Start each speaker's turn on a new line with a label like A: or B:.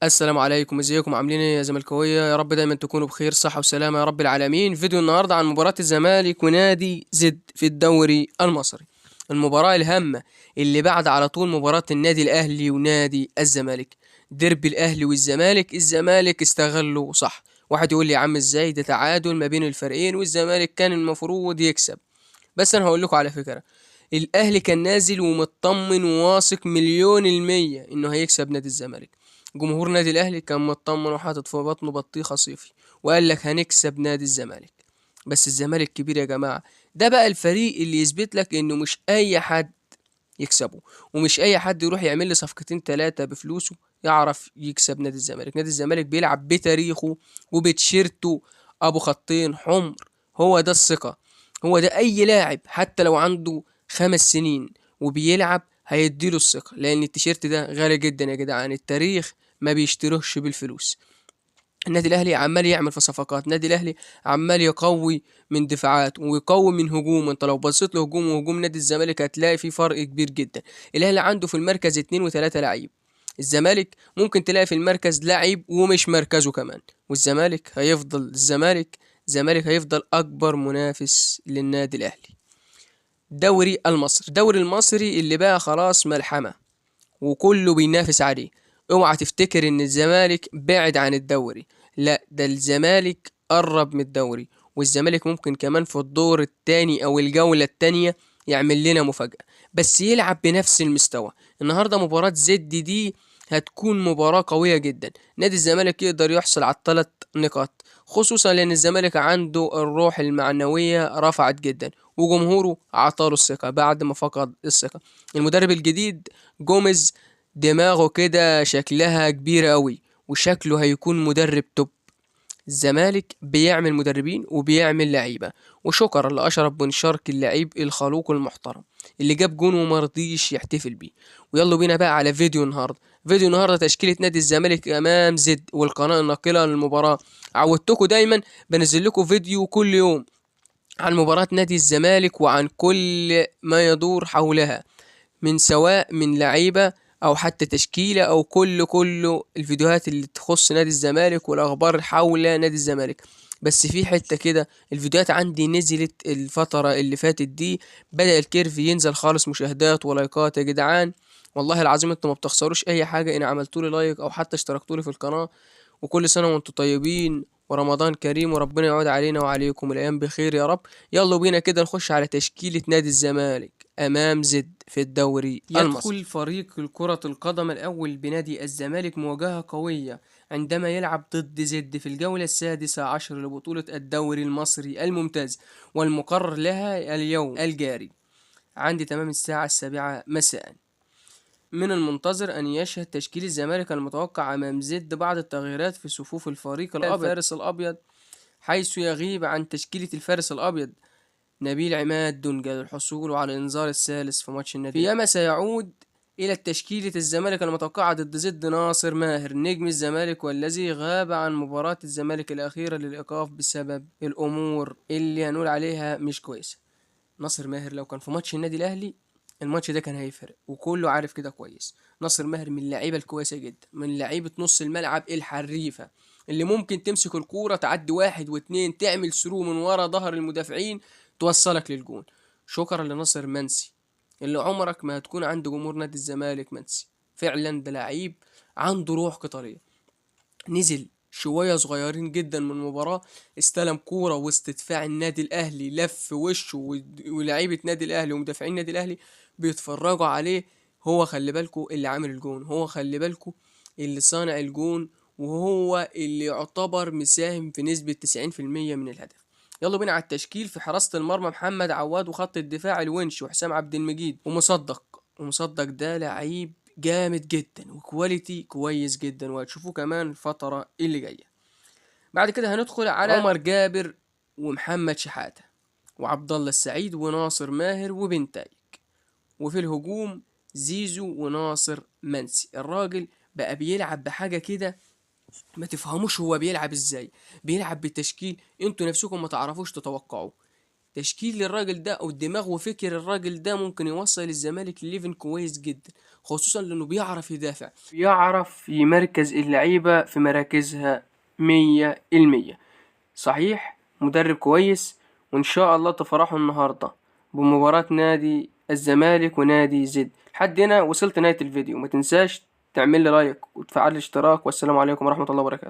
A: السلام عليكم، ازيكم؟ عاملين ايه يا زملكاويه؟ يا رب دايما تكونوا بخير، صحه وسلامه يا رب العالمين. فيديو النهارده عن مباراه الزمالك ونادي زد في الدوري المصري، المباراه الهامه اللي بعد على طول مباراه النادي الاهلي ونادي الزمالك. ديربي الاهلي والزمالك، الزمالك استغله صح. واحد يقول لي يا عم ازاي؟ ده تعادل ما بين الفريقين والزمالك كان المفروض يكسب. بس انا هقول لكم على فكره، الاهلي كان نازل ومطمن وواثق مليون المية انه هيكسب نادي الزمالك. جمهور نادي الاهلي كان مطمن وحاطط في بطنه بطيخة صيفي، وقال لك هنكسب نادي الزمالك. بس الزمالك كبير يا جماعة. ده بقى الفريق اللي يثبت لك انه مش اي حد يكسبه، ومش اي حد يروح يعمل لي صفقتين ثلاثة بفلوسه يعرف يكسب نادي الزمالك. نادي الزمالك بيلعب بتاريخه وبتشيرته ابو خطين حمر. هو ده الثقة. هو ده اي لاعب حتى لو عنده 5 سنين وبيلعب هيديله الثقة، لان التيشيرت ده غالي جدا يا جدعان. التاريخ ما بيشتروهش بالفلوس. النادي الاهلي عمال يعمل في صفقات، النادي الاهلي عمال يقوي من دفاعات ويقوي من هجوم. انت لو بصيت لهجوم وهجوم نادي الزمالك هتلاقي في فرق كبير جدا. الاهلي عنده في المركز 2 و3 لعيب، الزمالك ممكن تلاقي في المركز لعيب ومش مركزه كمان. والزمالك هيفضل الزمالك هيفضل اكبر منافس للنادي الاهلي. الدوري المصري اللي بقى خلاص ملحمة وكله بينافس عليه. اوعى تفتكر ان الزمالك بعد عن الدوري، لا ده الزمالك قرب من الدوري. والزمالك ممكن كمان في الدور التاني او الجولة التانية يعمل لنا مفاجأة، بس يلعب بنفس المستوى. النهاردة مباراة زد دي هتكون مباراة قوية جدا. نادي الزمالك يقدر يحصل على ال3 نقاط، خصوصا لان الزمالك عنده الروح المعنوية رفعت جدا، وجمهوره عطاله الثقة بعد ما فقد الثقة. المدرب الجديد جوميز دماغه كده شكلها كبيرة قوي، وشكله هيكون مدرب توب. الزمالك بيعمل مدربين وبيعمل لعيبة. وشكرا لأشرف بن شرقي اللعيب الخلوق المحترم اللي جاب جون ومرضيش يحتفل بيه. ويلا بينا بقى على فيديو النهارده تشكيلة نادي الزمالك أمام زد والقناة الناقلة للمباراة. عودتكم دايما بنزل لكم فيديو كل يوم عن مباراة نادي الزمالك وعن كل ما يدور حولها، من سواء من لعيبة او حتى تشكيلة او كله الفيديوهات اللي تخص نادي الزمالك والاخبار حول نادي الزمالك. بس في حتة كده الفيديوهات عندي نزلت الفترة اللي فاتت دي، بدأ الكيرف ينزل خالص، مشاهدات ولايكات يا جدعان. والله العظيم انتوا ما بتخسروش اي حاجة ان عملتولي لايك او حتى اشتركتولي في القناة. وكل سنة وانتم طيبين ورمضان كريم، وربنا يعود علينا وعليكم الأيام بخير يا رب. يلا بينا كده نخش على تشكيلة نادي الزمالك أمام زد في الدوري المصري. يدخل فريق كرة القدم الأول بنادي الزمالك مواجهة قوية عندما يلعب ضد زد في الجولة ال16 لبطولة الدوري المصري الممتاز، والمقرر لها اليوم الجاري عند تمام الساعة 7 مساء. من المنتظر أن يشهد تشكيل الزمالك المتوقع أمام زد بعض التغييرات في صفوف الفريق الأبيض. الفارس الأبيض، حيث يغيب عن تشكيلة الفارس الأبيض نبيل عماد دونجا للحصول على الإنذار الثالث في ماتش النادي، فيما سيعود إلى تشكيلة الزمالك المتوقعة ضد زد ناصر ماهر نجم الزمالك، والذي غاب عن مباراة الزمالك الأخيرة للإيقاف بسبب الأمور اللي هنقول عليها مش كويسة. ناصر ماهر لو كان في ماتش النادي الاهلي الماتش ده كان هيفرق، وكله عارف كده كويس. ناصر ماهر من اللعيبه الكويسه جدا، من لعيبه نص الملعب الحريفه اللي ممكن تمسك الكوره تعدي واحد واتنين تعمل ثرو من ورا ظهر المدافعين توصلك للجون. شكرا لناصر منسي اللي عمرك ما هتكون عند جمهور نادي الزمالك منسي. فعلا ده لعيب عنده روح قتاليه. نزل شوية صغيرين جدا من المباراة، استلم كورة وسط دفاع النادي الأهلي، لف وشه ولاعيبة نادي الأهلي ومدافعين نادي الأهلي بيتفرجوا عليه. هو خلي بالكو اللي عامل الجون، هو خلي بالكو اللي صانع الجون، وهو اللي يعتبر مساهم في نسبة 90% من الهدف. يلا بينا على التشكيل. في حراسة المرمى محمد عواد، وخط الدفاع الونش وحسام عبد المجيد ومصدق ده لعيب جامد جدا وكواليتي كويس جدا، وهتشوفوه كمان الفترة اللي جاية. بعد كده هندخل على عمر جابر ومحمد شحاتة وعبد الله السعيد وناصر ماهر وبنتايج. وفي الهجوم زيزو وناصر منسي. الراجل بقى بيلعب بحاجة كده ما تفهموش هو بيلعب ازاي. بيلعب بتشكيل انتوا نفسكم ما تعرفوش تتوقعوه. تشكيل الراجل ده او الدماغ وفكر الراجل ده ممكن يوصل الزمالك لليفن كويس جدا، خصوصا لانه بيعرف يدافع، بيعرف يمركز اللعيبة في مراكزها 100%. صحيح مدرب كويس، وإن شاء الله تفرحوا النهاردة بمباراة نادي الزمالك ونادي زد. لحد هنا وصلت نهاية الفيديو، ما تنساش تعمل لي لايك وتفعل الاشتراك، والسلام عليكم ورحمة الله وبركاته.